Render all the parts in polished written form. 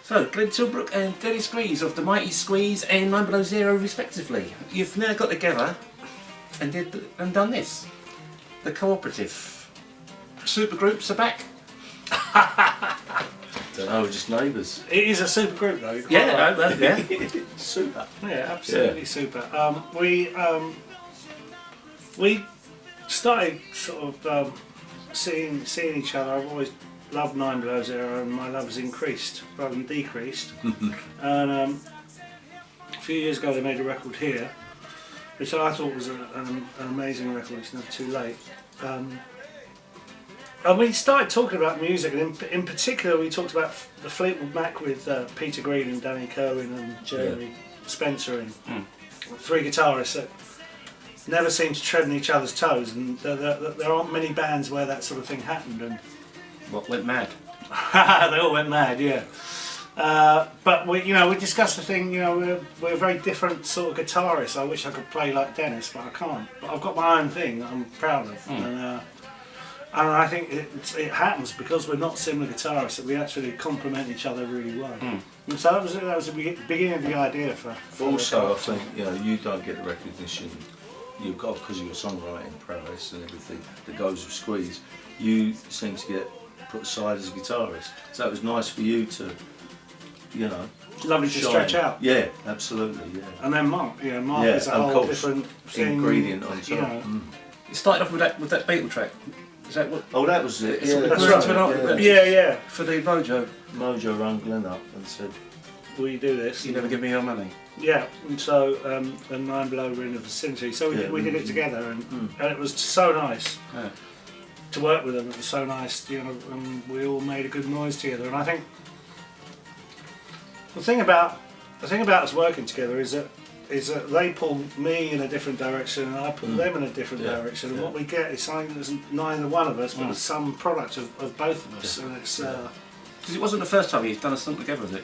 So, Glenn Tilbrook and Dennis Greaves of the Mighty Squeeze and 9 Below Zero respectively. You've now got together and done this. The Cooperative. Supergroups are back. Don't know, we're just neighbours. It is a super group though. Yeah, yeah. Super. Yeah, absolutely super. We started sort of seeing each other. I've always loved 9 Below Zero, and my love has increased rather than decreased. And a few years ago, they made a record here, which I thought was an amazing record. It's never too late. And we started talking about music, and in particular, we talked about the Fleetwood Mac with Peter Green and Danny Kerwin and Jeremy Spencer, and 3 guitarists that never seem to tread on each other's toes, and there aren't many bands where that sort of thing happened. And What went mad? they all went mad, yeah. But we discussed the thing. We're very different sort of guitarists. I wish I could play like Dennis, but I can't. But I've got my own thing that I'm proud of, and I think it happens because we're not similar guitarists that we actually complement each other really well. And so that was the beginning of the idea for Also, I think you don't get the recognition you've got because of your songwriting prowess and everything that goes with Squeeze. You seem to get put aside as a guitarist, so it was nice for you to, lovely to stretch out. Yeah, absolutely. Yeah. And then Mark, Mark is a whole different thing, ingredient on top. You started off with that Beatle track. Is that what? Oh, that was it. Yeah, that's right. Yeah. For the Mojo. Mojo rang Glenn up and said, "Will you do this? You never give me your money." Yeah, and so and 9 Below were in the vicinity, so we did it together, and it was so nice to work with them. It was so nice, and we all made a good noise together. And I think the thing about us working together is that they pull me in a different direction, and I pull them in a different direction. And what we get is something that's neither one of us, but it's some product of both of us. And it's because it wasn't the first time you've done a song together, was it?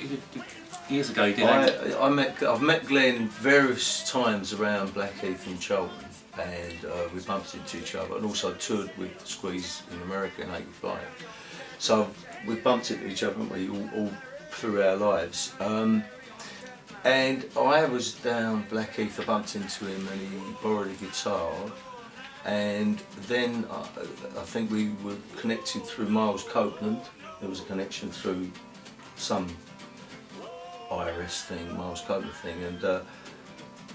Years ago, you did. I've met Glenn various times around Blackheath and Cheltenham, and we bumped into each other, and also toured with Squeeze in America in '85. So we bumped into each other, haven't we, all through our lives. And I was down Blackheath, I bumped into him, and he borrowed a guitar. And then I think we were connected through Miles Copeland. There was a connection through some Iris thing, Miles Copeland thing, and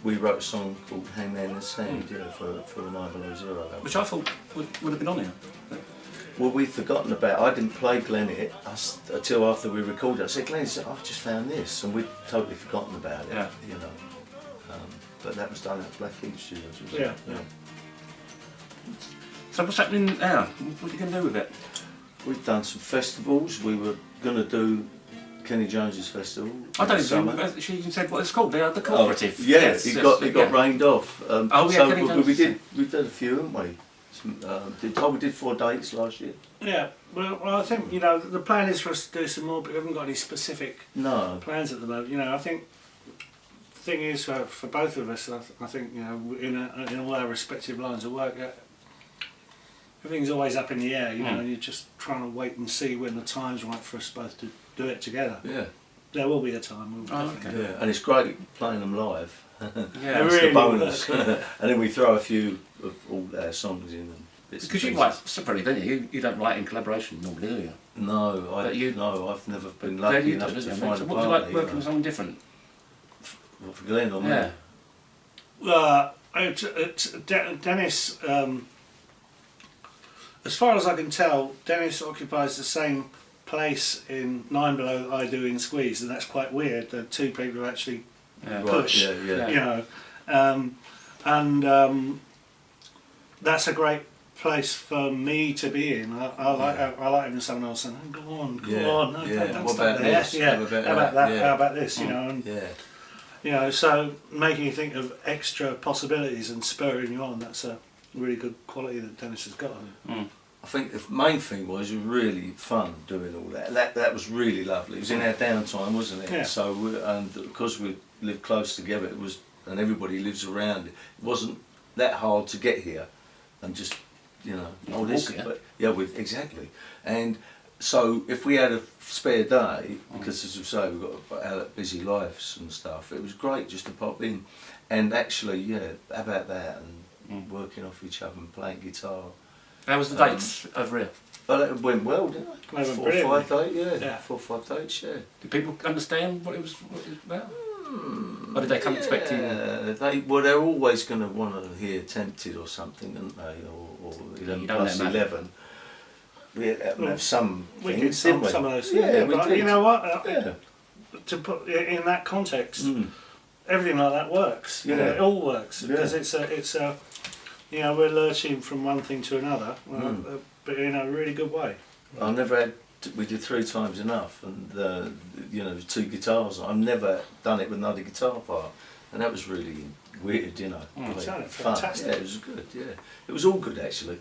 we wrote a song called Hangman in the Sand for 9 Below Zero. Which I thought would have been on here. Well, we'd forgotten about it. I didn't play Glenn it until after we recorded it. I said, Glenn, I've just found this, and we'd totally forgotten about it, but that was done at Blackheath Studios, wasn't it? Yeah. So what's happening now? What are you going to do with it? We've done some festivals. We were going to do Kenny Jones's festival. I don't even. She even said what it's called. The Cooperative. It got rained off. We did a few, haven't we? We did 4 dates last year. Yeah. Well, I think the plan is for us to do some more, but we haven't got any specific plans at the moment. I think the thing is for both of us. I think in all our respective lines of work. Everything's always up in the air, and you're just trying to wait and see when the time's right for us both to do it together. Yeah. There will be a time. Yeah, and it's great playing them live. Yeah, that's the bonus. And then we throw a few of all our songs in. And bits because you write separately, don't you? You don't write in collaboration normally, do you? No, I've never been lucky enough to find a partner. What do you like working with someone different? For Glenn or me? Dennis. As far as I can tell, Dennis occupies the same place in 9 Below that I do in Squeeze, and that's quite weird. The two people who actually push, that's a great place for me to be in. I like having someone else saying, "Go on, don't what stop about there." this? Yeah, how about that? How about this? So making you think of extra possibilities and spurring you on. That's a really good quality that Dennis has got. I think the main thing was really fun doing all that. That was really lovely. It was in our downtime, wasn't it? Yeah. So because we lived close together, and everybody lives around. It wasn't that hard to get here, and just exactly. And So if we had a spare day, because as you say we've got our busy lives and stuff, it was great just to pop in, and actually how about that, and working off each other and playing guitar. How was the dates over here? Well, it went well, didn't it? They went 4 or brilliantly. 5 days, Yeah. 4 or 5 days, yeah. Did people understand what it was about? Or did they come expecting? They're always going to want to hear Tempted or something, aren't they? Or 11 don't plus know, mate. 11. We have some We things, did some, didn't we? some of those. Yeah, we but did. you know what? Yeah. To put it in that context, Mm. everything like that works. Yeah. It all works because Yeah. it's a we're lurching from one thing to another, but in a really good way. I never had. We did 3 times enough, and 2 guitars. I've never done it with another guitar part, and that was really weird, Sounded fun. fantastic. Yeah, it was good. Yeah, it was all good actually.